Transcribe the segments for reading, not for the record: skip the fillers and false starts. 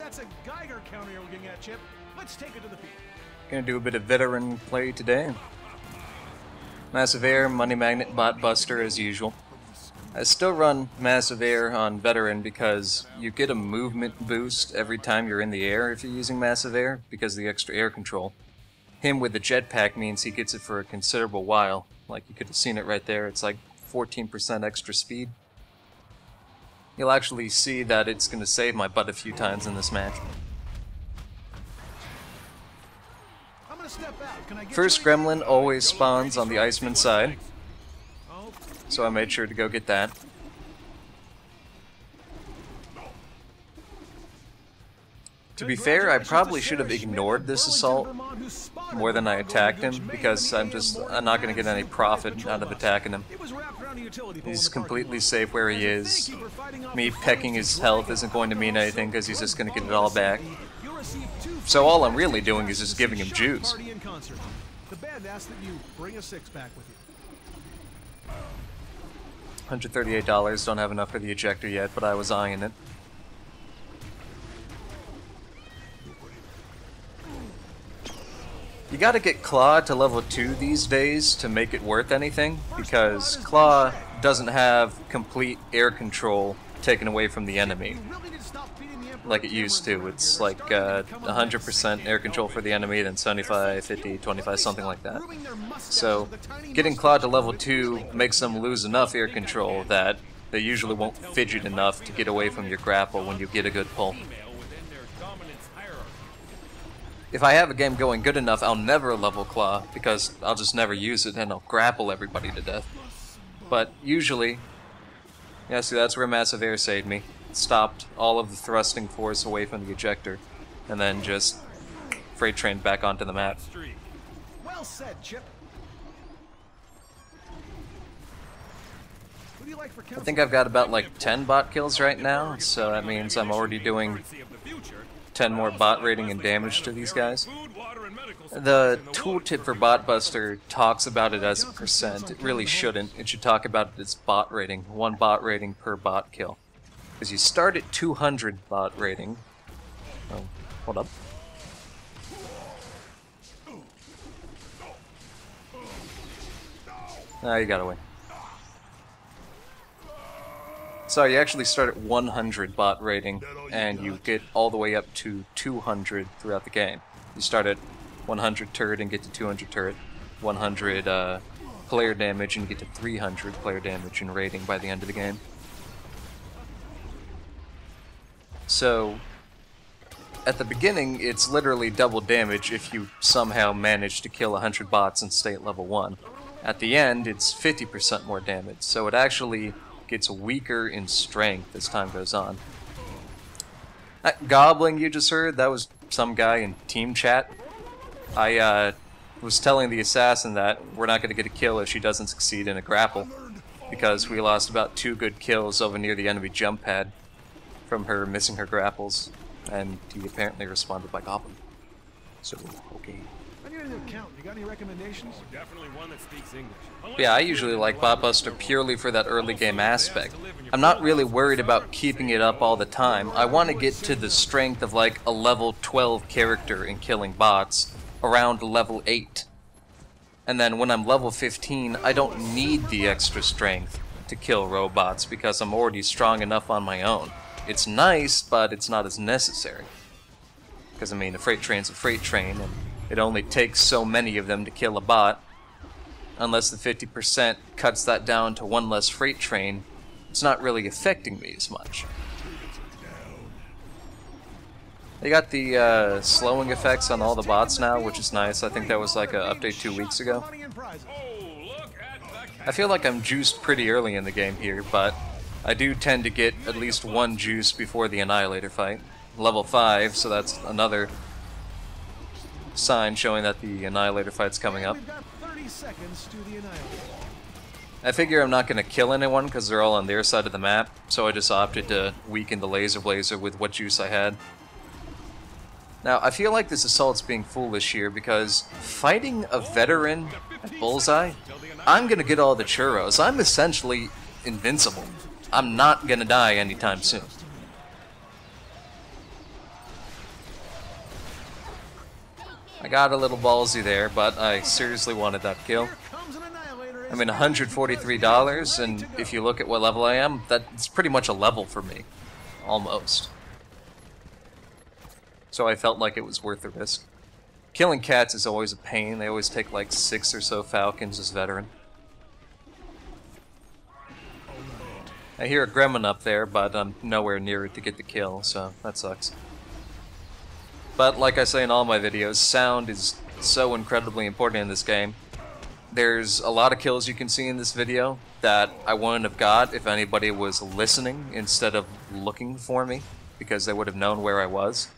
That's a Geiger counter you're looking at, Chip. Let's take it to the field. Gonna do a bit of veteran play today. Massive Air, Money Magnet, Bot Buster as usual. I still run Massive Air on veteran because you get a movement boost every time you're in the air if you're using Massive Air because of the extra air control. Him with the jetpack means he gets it for a considerable while. Like you could have seen it right there, it's like 14% extra speed. You'll actually see that it's going to save my butt a few times in this match. First gremlin always spawns on the Iceman side, so I made sure to go get that. To be fair, I probably should have ignored this assault more than I attacked him, because I'm not going to get any profit out of attacking him. He's completely safe where he is. Me pecking his health isn't going to mean anything because he's just going to get it all back. So all I'm really doing is just giving him juice. $138, don't have enough for the ejector yet, but I was eyeing it. You gotta get Claw to level 2 these days to make it worth anything, because Claw doesn't have complete air control taken away from the enemy like it used to. It's like 100% air control for the enemy, then 75, 50, 25, something like that. So getting Claw to level 2 makes them lose enough air control that they usually won't fidget enough to get away from your grapple when you get a good pull. If I have a game going good enough, I'll never level Claw, because I'll just never use it and I'll grapple everybody to death. But usually, yeah, see, that's where Massive Air saved me. It stopped all of the thrusting force away from the ejector, and then just freight trained back onto the map. Well said, Chip. Who do you like for I think I've got about like 10 bot kills right now, so that means I'm already doing 10 more bot rating and damage to these guys. The tooltip for Bot Buster talks about it as a percent. It really shouldn't. It should talk about it as bot rating. 1 bot rating per bot kill. Because you start at 200 bot rating. Oh, hold up. Ah, you got away. So you actually start at 100 bot rating, and you get all the way up to 200 throughout the game. You start at 100 turret and get to 200 turret, 100 player damage and get to 300 player damage and rating by the end of the game. So, at the beginning, it's literally double damage if you somehow manage to kill 100 bots and stay at level 1. At the end, it's 50% more damage, so it actually gets weaker in strength as time goes on. That gobbling you just heard, that was some guy in team chat. I was telling the assassin that we're not going to get a kill if she doesn't succeed in a grapple, because we lost about 2 good kills over near the enemy jump pad from her missing her grapples, and he apparently responded by gobbling. So, okay. I need a new account. You got any recommendations? Definitely one that speaks English. Yeah, I usually like Bot Buster purely for that early game aspect. I'm not really worried about keeping it up all the time. I want to get to the strength of like a level 12 character in killing bots around level 8. And then when I'm level 15, I don't need the extra strength to kill robots because I'm already strong enough on my own. It's nice, but it's not as necessary. Because I mean, a freight train's a freight train, and it only takes so many of them to kill a bot. Unless the 50% cuts that down to 1 less freight train, it's not really affecting me as much. They got the slowing effects on all the bots now, which is nice. I think that was like an update 2 weeks ago. I feel like I'm juiced pretty early in the game here, but I do tend to get at least 1 juice before the Annihilator fight. Level 5, so that's another sign showing that the Annihilator fight's coming up. I figure I'm not going to kill anyone because they're all on their side of the map, so I just opted to weaken the Laser Blazer with what juice I had. Now, I feel like this assault's being foolish here because fighting a veteran at Bullseye, I'm going to get all the churros. I'm essentially invincible. I'm not going to die anytime soon. I got a little ballsy there, but I seriously wanted that kill. I mean, $143, and if you look at what level I am, that's pretty much a level for me. Almost. So I felt like it was worth the risk. Killing cats is always a pain. They always take like 6 or so falcons as veteran. I hear a gremlin up there, but I'm nowhere near it to get the kill, so that sucks. But like I say in all my videos, sound is so incredibly important in this game. There's a lot of kills you can see in this video that I wouldn't have got if anybody was listening instead of looking for me, because they would have known where I was.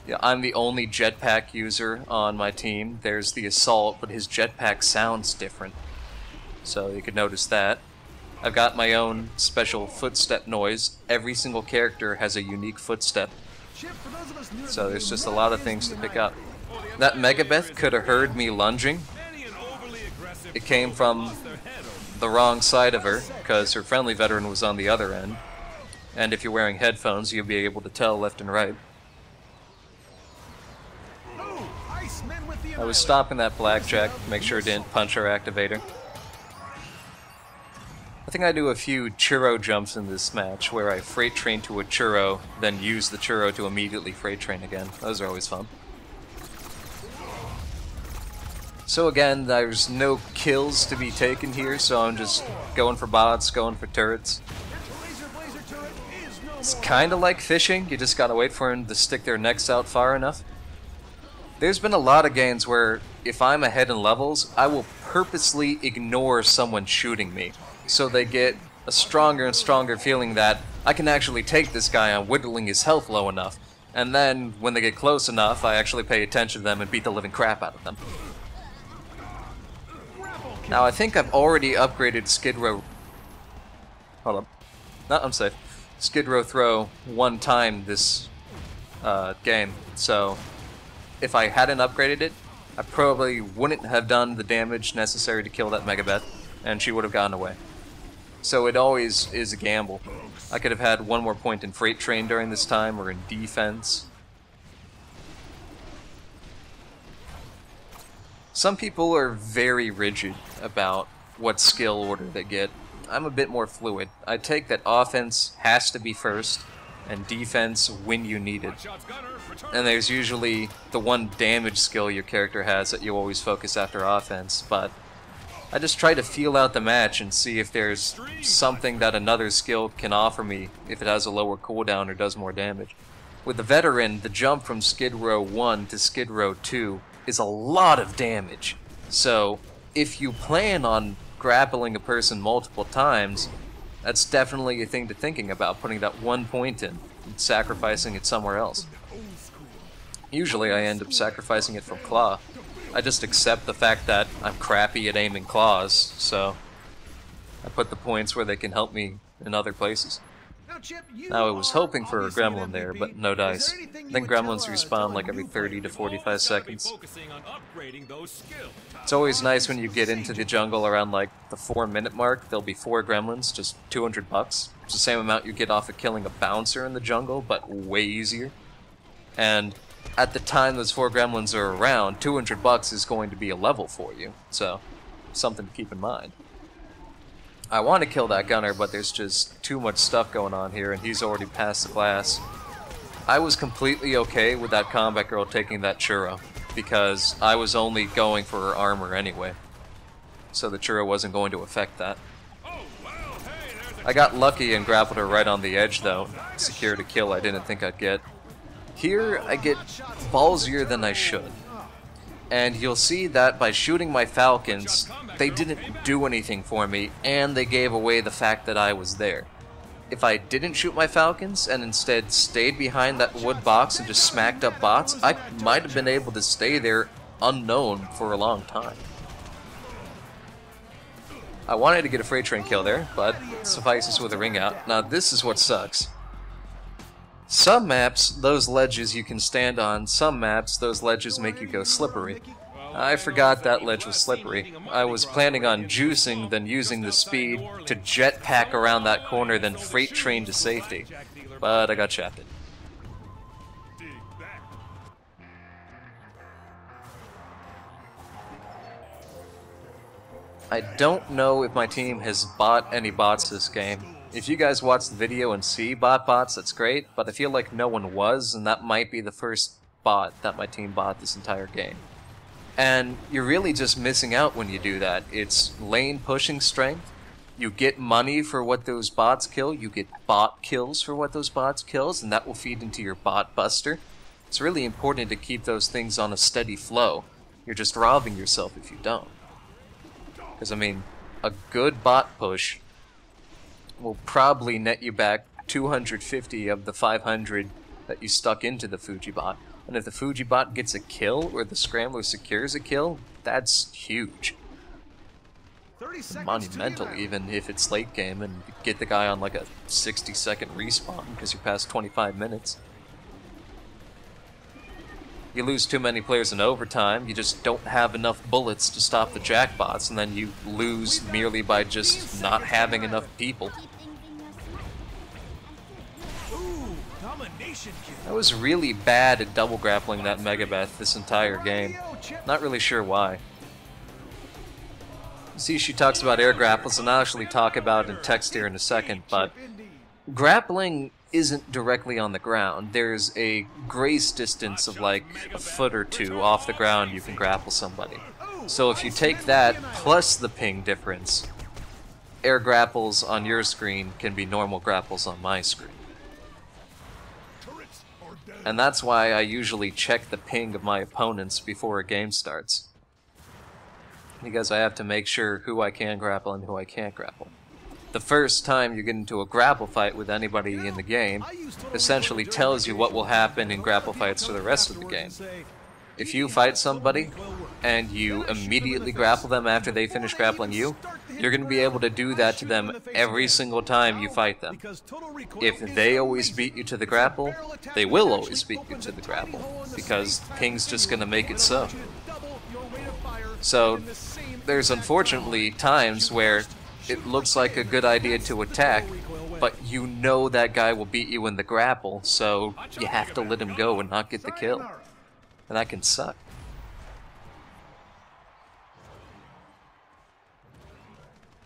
Yeah, I'm the only jetpack user on my team. There's the assault, but his jetpack sounds different, so you could notice that. I've got my own special footstep noise. Every single character has a unique footstep, so there's just a lot of things to pick up. That Megabeth could have heard me lunging. It came from the wrong side of her, because her friendly veteran was on the other end. And if you're wearing headphones, you'll be able to tell left and right. I was stopping that blackjack to make sure it didn't punch our activator. I think I do a few churro jumps in this match, where I freight train to a churro, then use the churro to immediately freight train again. Those are always fun. So again, there's no kills to be taken here, so I'm just going for bots, going for turrets. It's kinda like fishing, you just gotta wait for them to stick their necks out far enough. There's been a lot of games where, if I'm ahead in levels, I will purposely ignore someone shooting me, so they get a stronger and stronger feeling that I can actually take this guy on whittling his health low enough, and then, when they get close enough, I actually pay attention to them and beat the living crap out of them. Now, I think I've already upgraded Skid Row... Hold up. No, I'm safe. Skid Row Throw one time this game, so if I hadn't upgraded it, I probably wouldn't have done the damage necessary to kill that Megabeth, and she would have gotten away. So it always is a gamble. I could have had one more point in Freight Train during this time, or in defense. Some people are very rigid about what skill order they get. I'm a bit more fluid. I take that offense has to be first, and defense when you need it. And there's usually the one damage skill your character has that you always focus after offense, but I just try to feel out the match and see if there's something that another skill can offer me if it has a lower cooldown or does more damage. With the veteran, the jump from Skid Row 1 to Skid Row 2 is a lot of damage. So, if you plan on grappling a person multiple times, that's definitely a thing to thinking about, putting that one point in and sacrificing it somewhere else. Usually I end up sacrificing it from claw. I just accept the fact that I'm crappy at aiming claws, so I put the points where they can help me in other places. Now I was hoping for a gremlin there, but no dice. I think gremlins respawn like every 30 to 45 seconds. It's always nice when you get into the jungle around like the 4-minute mark. There'll be 4 gremlins, just $200. It's the same amount you get off of killing a bouncer in the jungle, but way easier. And at the time those 4 gremlins are around, $200 is going to be a level for you, so something to keep in mind. I want to kill that gunner, but there's just too much stuff going on here, and he's already past the glass. I was completely okay with that combat girl taking that churro, because I was only going for her armor anyway, so the churro wasn't going to affect that. I got lucky and grappled her right on the edge, though. Secured a kill I didn't think I'd get. Here, I get ballsier than I should. And you'll see that by shooting my falcons, they didn't do anything for me, and they gave away the fact that I was there. If I didn't shoot my falcons, and instead stayed behind that wood box and just smacked up bots, I might have been able to stay there unknown for a long time. I wanted to get a freight train kill there, but it suffices with a ring out. Now this is what sucks. Some maps, those ledges you can stand on. Some maps, those ledges make you go slippery. I forgot that ledge was slippery. I was planning on juicing, then using the speed to jetpack around that corner, then freight train to safety. But I got shafted. I don't know if my team has bought any bots this game. If you guys watch the video and see bots, that's great, but I feel like no one was, and that might be the first bot that my team bought this entire game. And you're really just missing out when you do that. It's lane pushing strength. You get money for what those bots kill, you get bot kills for what those bots kills, and that will feed into your bot buster. It's really important to keep those things on a steady flow. You're just robbing yourself if you don't. Because, I mean, a good bot push will probably net you back 250 of the 500 that you stuck into the Fujibot. And if the Fujibot gets a kill, or the Scrambler secures a kill, that's huge. Monumental, even if it's late game and you get the guy on like a 60-second respawn because you're past 25 minutes. You lose too many players in overtime, you just don't have enough bullets to stop the jackbots, and then you lose merely by just not having enough people. I was really bad at double grappling that Megabeth this entire game. Not really sure why. See, she talks about air grapples, and I'll actually talk about it in text here in a second, but grappling isn't directly on the ground. There's a grace distance of like a foot or two off the ground you can grapple somebody. So if you take that plus the ping difference, air grapples on your screen can be normal grapples on my screen. And that's why I usually check the ping of my opponents before a game starts. Because I have to make sure who I can grapple and who I can't grapple. The first time you get into a grapple fight with anybody in the game essentially tells you what will happen in grapple fights for the rest of the game. If you fight somebody and you immediately grapple them after they finish grappling you, you're going to be able to do that to them every single time you fight them. If they always beat you to the grapple, they will always beat you to the grapple, because ping's just going to make it so. So there's unfortunately times where it looks like a good idea to attack, but you know that guy will beat you in the grapple, so you have to let him go and not get the kill. And that can suck.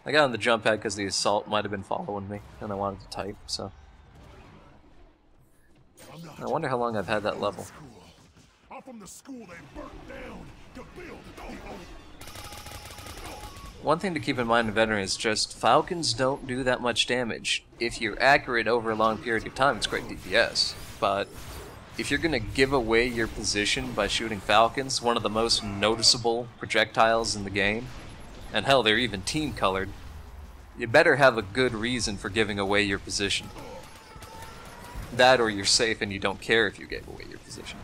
I got on the jump pad because the assault might have been following me, and I wanted to type, so. I wonder how long I've had that level. One thing to keep in mind in Veteran is just Falcons don't do that much damage. If you're accurate over a long period of time, it's great DPS, but if you're going to give away your position by shooting Falcons, one of the most noticeable projectiles in the game, and hell, they're even team-colored, you better have a good reason for giving away your position. That or you're safe and you don't care if you gave away your position.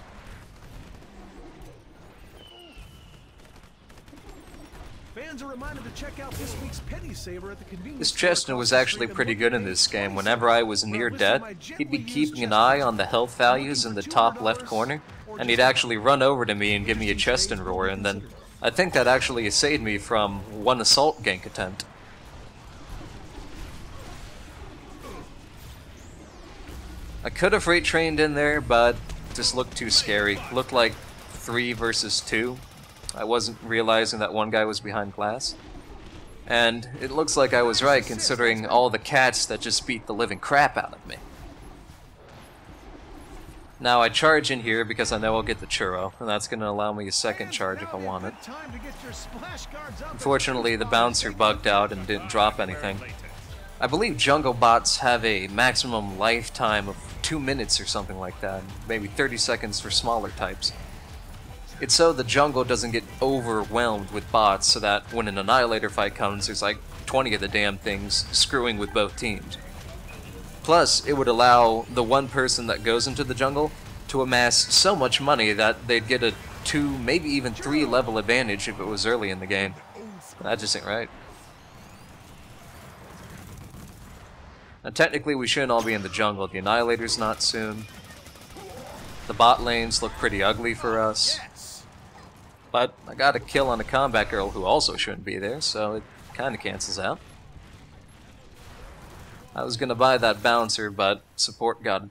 Fans are reminded to check out this week's Penny Saver at the convenience This Chestnut was actually pretty good in this game. Whenever I was near death, he'd be keeping an eye on the health values in the top left corner, and he'd actually run over to me and give me a chest and roar, and then I think that actually saved me from one assault gank attempt. I could have freight trained in there, but just looked too scary. Looked like 3 versus 2. I wasn't realizing that one guy was behind glass. And it looks like I was right, considering all the cats that just beat the living crap out of me. Now I charge in here because I know I'll get the churro, and that's going to allow me a second charge if I want it. Unfortunately, the bouncer bugged out and didn't drop anything. I believe jungle bots have a maximum lifetime of 2 minutes or something like that, maybe 30 seconds for smaller types. It's so the jungle doesn't get overwhelmed with bots, so that when an Annihilator fight comes, there's like 20 of the damn things screwing with both teams. Plus, it would allow the one person that goes into the jungle to amass so much money that they'd get a 2, maybe even 3 level advantage if it was early in the game. That just ain't right. Now technically we shouldn't all be in the jungle. The Annihilator's not soon. The bot lanes look pretty ugly for us. But I got a kill on a combat girl who also shouldn't be there, so it kinda cancels out. I was gonna buy that bouncer, but support got it.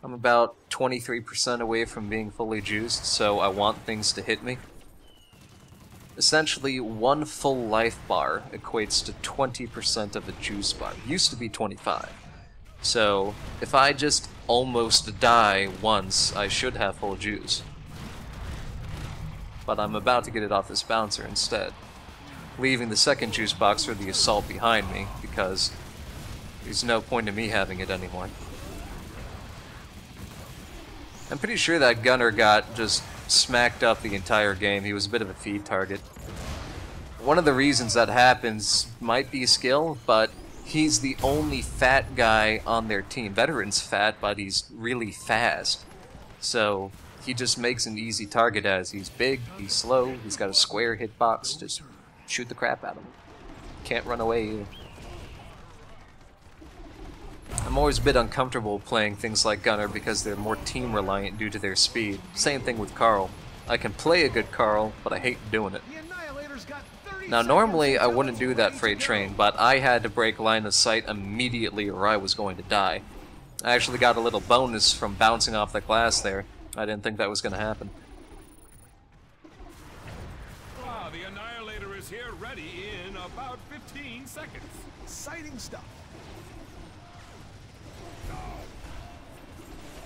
I'm about 23% away from being fully juiced, so I want things to hit me. Essentially, one full life bar equates to 20% of a juice bar. It used to be 25. So, if I just almost die once, I should have full juice. But I'm about to get it off this bouncer instead, leaving the second juice box for the assault behind me, because there's no point in me having it anymore. I'm pretty sure that gunner got just smacked up the entire game. He was a bit of a feed target. One of the reasons that happens might be skill, but he's the only fat guy on their team. Veteran's fat, but he's really fast. So he just makes an easy target as he's big, he's slow, he's got a square hitbox. Just shoot the crap out of him. Can't run away either. I'm always a bit uncomfortable playing things like Gunner because they're more team reliant due to their speed. Same thing with Carl. I can play a good Carl, but I hate doing it. Now normally I wouldn't do that freight train, but I had to break line of sight immediately or I was going to die. I actually got a little bonus from bouncing off the glass there. I didn't think that was going to happen. Wow, the Annihilator is here, ready in about 15 seconds. Exciting stuff.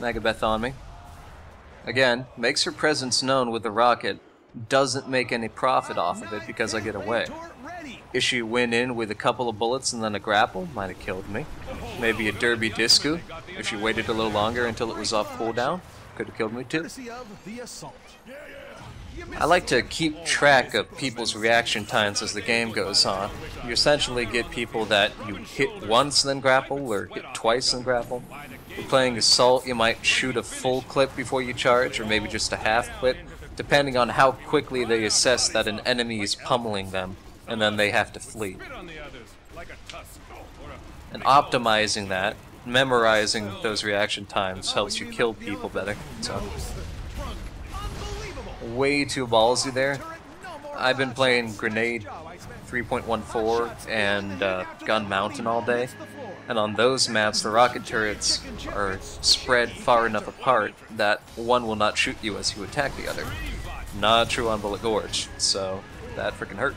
Magabeth on me. Again, makes her presence known with the rocket, doesn't make any profit off of it because I get away. If she went in with a couple of bullets and then a grapple, might have killed me. Maybe a derby disco, if she waited a little longer until it was off cooldown, could have killed me too. I like to keep track of people's reaction times as the game goes on. You essentially get people that you hit once then grapple, or hit twice then grapple. If you're playing Assault, you might shoot a full clip before you charge, or maybe just a half clip, depending on how quickly they assess that an enemy is pummeling them, and then they have to flee. And optimizing that, memorizing those reaction times, helps you kill people better. So, way too ballsy there. I've been playing Grenade 3.14 and Gun Mountain all day, and on those maps the rocket turrets are spread far enough apart that one will not shoot you as you attack the other. Not true on Bullet Gorge, so that freaking hurt.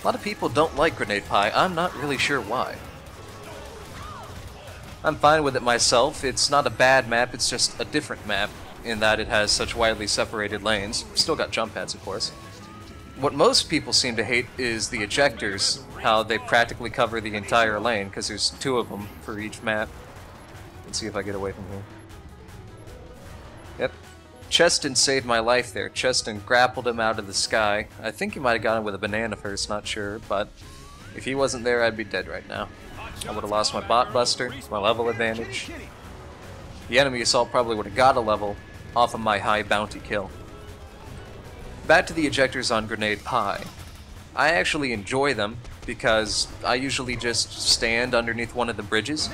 A lot of people don't like Grenade Pie. I'm not really sure why. I'm fine with it myself. It's not a bad map, it's just a different map in that it has such widely separated lanes. Still got jump pads, of course. What most people seem to hate is the ejectors, how they practically cover the entire lane, because there's 2 of them for each map. Let's see if I get away from here. Yep. Cheston saved my life there. Cheston grappled him out of the sky. I think he might have got him with a banana first, not sure, but if he wasn't there, I'd be dead right now. I would have lost my bot buster, my level advantage. The enemy assault probably would have got a level off of my high bounty kill. Back to the ejectors on Grenade Pie. I actually enjoy them because I usually just stand underneath one of the bridges,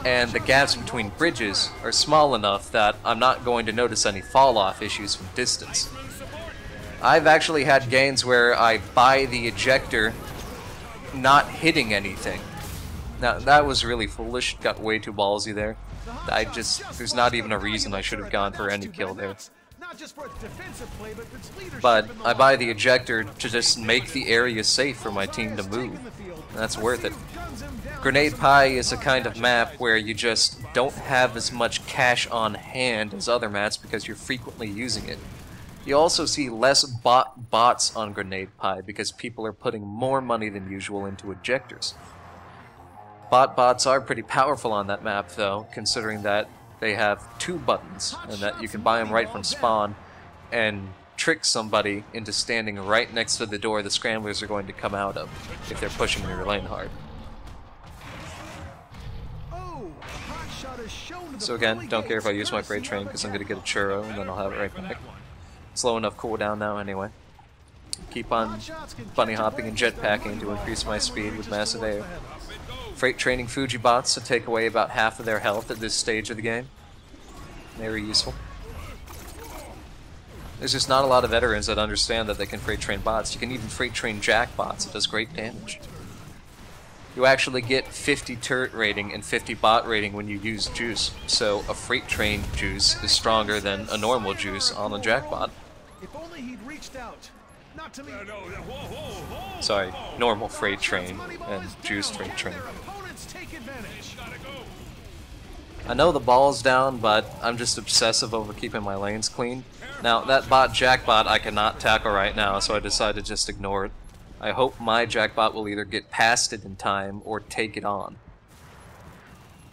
and the gaps between bridges are small enough that I'm not going to notice any fall-off issues from distance. I've actually had games where I buy the ejector not hitting anything. Now, that was really foolish, got way too ballsy there. There's not even a reason I should have gone for any kill there. But I buy the ejector to just make the area safe for my team to move. And that's worth it. Grenade Pie is a kind of map where you just don't have as much cash on hand as other maps because you're frequently using it. You also see less bots on Grenade Pie because people are putting more money than usual into ejectors. Bots are pretty powerful on that map though, considering that they have 2 buttons, and that you can buy them right from spawn, and trick somebody into standing right next to the door the scramblers are going to come out of, if they're pushing your lane hard. So again, don't care if I use my freight train, because I'm going to get a churro, and then I'll have it right back. Slow enough cooldown now anyway. Keep on bunny hopping and jetpacking to increase my speed with massive air. Freight training Fuji bots to take away about half of their health at this stage of the game. Very useful. There's just not a lot of veterans that understand that they can freight train bots. You can even freight train jack bots. It does great damage. you actually get 50 turret rating and 50 bot rating when you use juice. So a freight train juice is stronger than a normal juice on a jackbot. If only he'd reached out. Not to me. Sorry, normal freight train and juice freight train. I know the ball's down, but I'm just obsessive over keeping my lanes clean. Now, that bot jackbot I cannot tackle right now, so I decided to just ignore it. I hope my jackbot will either get past it in time or take it on.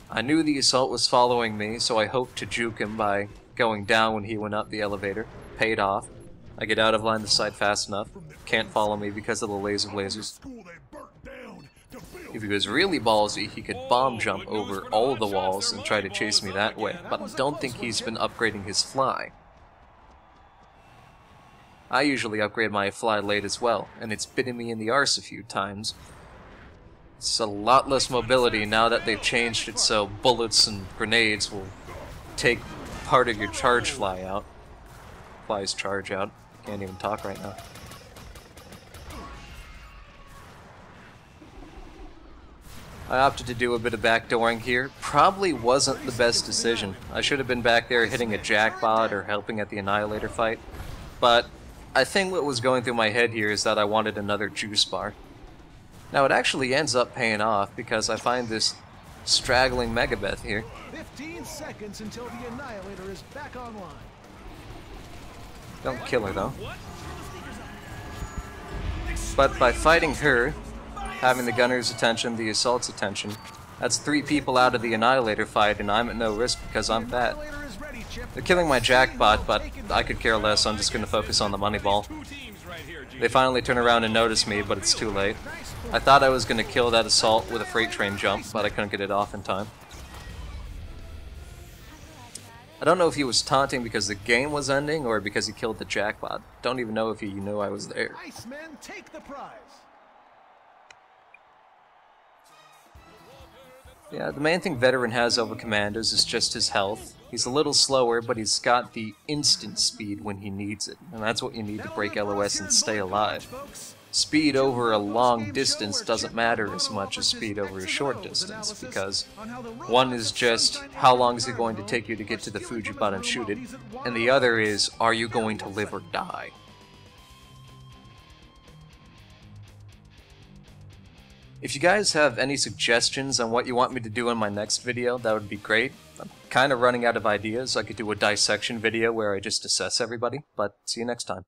I knew the assault was following me, so I hoped to juke him by going down when he went up the elevator. Paid off. I get out of line of sight fast enough. Can't follow me because of the laser blazers. If he was really ballsy, he could bomb jump over all of the walls and try to chase me that way, but I don't think he's been upgrading his fly. I usually upgrade my fly late as well, and it's bitten me in the arse a few times. It's a lot less mobility now that they've changed it so bullets and grenades will take part of your charge fly out. Fly's charge out. Can't even talk right now. I opted to do a bit of backdooring here. Probably wasn't the best decision. I should have been back there hitting a jackbot or helping at the Annihilator fight. But I think what was going through my head here is that I wanted another juice bar. Now it actually ends up paying off because I find this straggling Megabeth here. 15 seconds until the Annihilator is back online. Don't kill her though. But by fighting her, having the gunner's attention, the assault's attention, that's 3 people out of the Annihilator fight, and I'm at no risk because I'm fat. They're killing my jackbot, but I could care less. I'm just going to focus on the money ball. They finally turn around and notice me, but it's too late. I thought I was going to kill that assault with a freight train jump, but I couldn't get it off in time. I don't know if he was taunting because the game was ending or because he killed the jackbot. Don't even know if he knew I was there. Icemen take the prize. Yeah, the main thing Veteran has over Commandos is just his health. He's a little slower, but he's got the instant speed when he needs it, and that's what you need to break LOS and stay alive. Speed over a long distance doesn't matter as much as speed over a short distance, because one is just how long is it going to take you to get to the Fujibot and shoot it, and the other is are you going to live or die. If you guys have any suggestions on what you want me to do in my next video, that would be great. I'm kind of running out of ideas. I could do a dissection video where I just assess everybody, but see you next time.